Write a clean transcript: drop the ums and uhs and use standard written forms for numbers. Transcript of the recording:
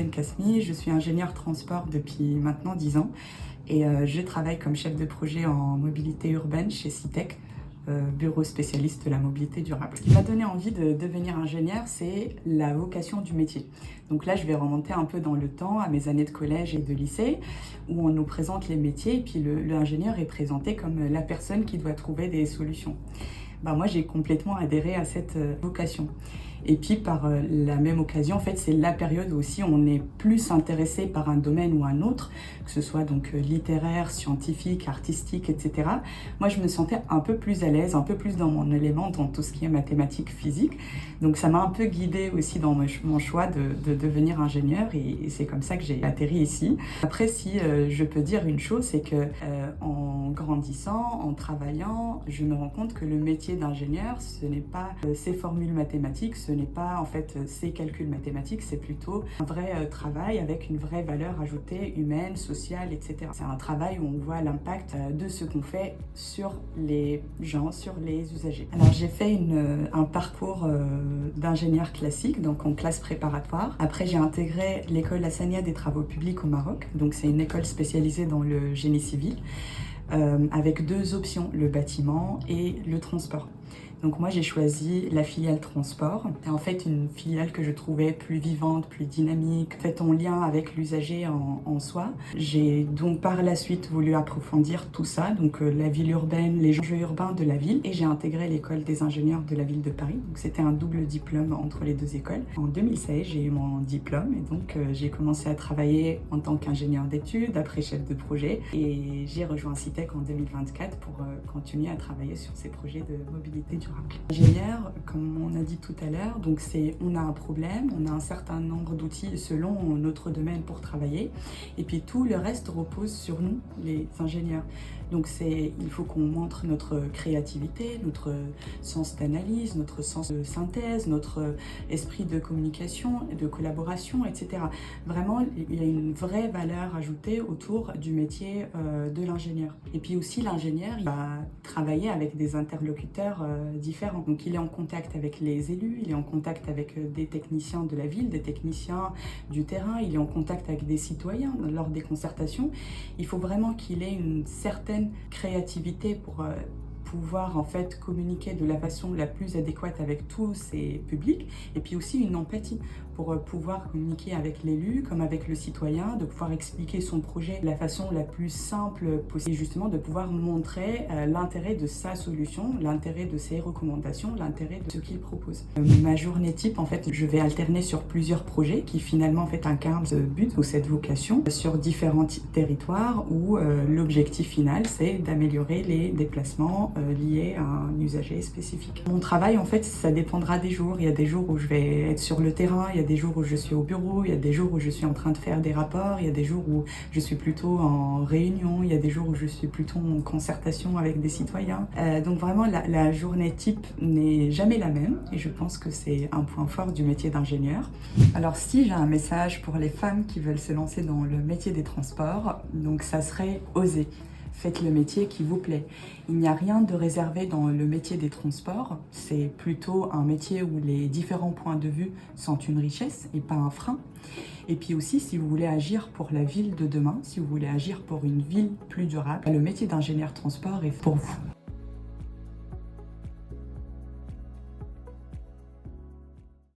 Hélène Kasmi, je suis ingénieure transport depuis maintenant 10 ans et je travaille comme chef de projet en mobilité urbaine chez Citec, bureau spécialiste de la mobilité durable. Ce qui m'a donné envie de devenir ingénieure, c'est la vocation du métier. Donc là, je vais remonter un peu dans le temps, à mes années de collège et de lycée, où on nous présente les métiers et puis l'ingénieur est présenté comme la personne qui doit trouver des solutions. Moi, j'ai complètement adhéré à cette vocation. Et puis, par la même occasion, en fait, c'est la période où aussi on est plus intéressé par un domaine ou un autre, que ce soit donc littéraire, scientifique, artistique, etc. Moi, je me sentais un peu plus à l'aise, un peu plus dans mon élément, dans tout ce qui est mathématiques, physique. Donc, ça m'a un peu guidée aussi dans mon choix de devenir ingénieur et c'est comme ça que j'ai atterri ici. Après, si je peux dire une chose, c'est que en grandissant, en travaillant, je me rends compte que le métier d'ingénieur, ce n'est pas ces formules mathématiques, ce n'est pas en fait ces calculs mathématiques, c'est plutôt un vrai travail avec une vraie valeur ajoutée humaine, sociale, etc. C'est un travail où on voit l'impact de ce qu'on fait sur les gens, sur les usagers. Alors j'ai fait un parcours d'ingénieur classique, donc en classe préparatoire. Après j'ai intégré l'école Hassania des travaux publics au Maroc, donc c'est une école spécialisée dans le génie civil. Avec deux options, le bâtiment et le transport. Donc moi j'ai choisi la filiale transport. C'est en fait une filiale que je trouvais plus vivante, plus dynamique, faite en lien avec l'usager en soi. J'ai donc par la suite voulu approfondir tout ça, donc la ville urbaine, les enjeux urbains de la ville, et j'ai intégré l'école des ingénieurs de la ville de Paris. Donc c'était un double diplôme entre les deux écoles. En 2016 j'ai eu mon diplôme et donc j'ai commencé à travailler en tant qu'ingénieur d'études, après chef de projet, et j'ai rejoint Citec en 2024 pour continuer à travailler sur ces projets de mobilité durable. Ingénieur, comme on a dit tout à l'heure, donc on a un problème, on a un certain nombre d'outils selon notre domaine pour travailler, et puis tout le reste repose sur nous, les ingénieurs. Donc il faut qu'on montre notre créativité, notre sens d'analyse, notre sens de synthèse, notre esprit de communication, de collaboration, etc. Vraiment, il y a une vraie valeur ajoutée autour du métier de l'ingénieur. Et puis aussi, l'ingénieur, il va travailler avec des interlocuteurs différents. Donc il est en contact avec les élus, il est en contact avec des techniciens de la ville, des techniciens du terrain, il est en contact avec des citoyens lors des concertations. Il faut vraiment qu'il ait une certaine créativité pour pouvoir en fait communiquer de la façon la plus adéquate avec tous ces publics, et puis aussi une empathie pour pouvoir communiquer avec l'élu comme avec le citoyen, de pouvoir expliquer son projet de la façon la plus simple possible, justement de pouvoir montrer l'intérêt de sa solution, l'intérêt de ses recommandations, l'intérêt de ce qu'il propose. Ma journée type, en fait, je vais alterner sur plusieurs projets qui finalement en fait incarnent ce but ou cette vocation sur différents territoires où l'objectif final c'est d'améliorer les déplacements liés à un usager spécifique. Mon travail, en fait, ça dépendra des jours. Il y a des jours où je vais être sur le terrain, il y a des jours où je suis au bureau, il y a des jours où je suis en train de faire des rapports, il y a des jours où je suis plutôt en réunion, il y a des jours où je suis plutôt en concertation avec des citoyens. Donc vraiment, la journée type n'est jamais la même et je pense que c'est un point fort du métier d'ingénieur. Alors si j'ai un message pour les femmes qui veulent se lancer dans le métier des transports, donc ça serait oser. Faites le métier qui vous plaît. Il n'y a rien de réservé dans le métier des transports. C'est plutôt un métier où les différents points de vue sont une richesse et pas un frein. Et puis aussi, si vous voulez agir pour la ville de demain, si vous voulez agir pour une ville plus durable, le métier d'ingénieur transport est pour vous.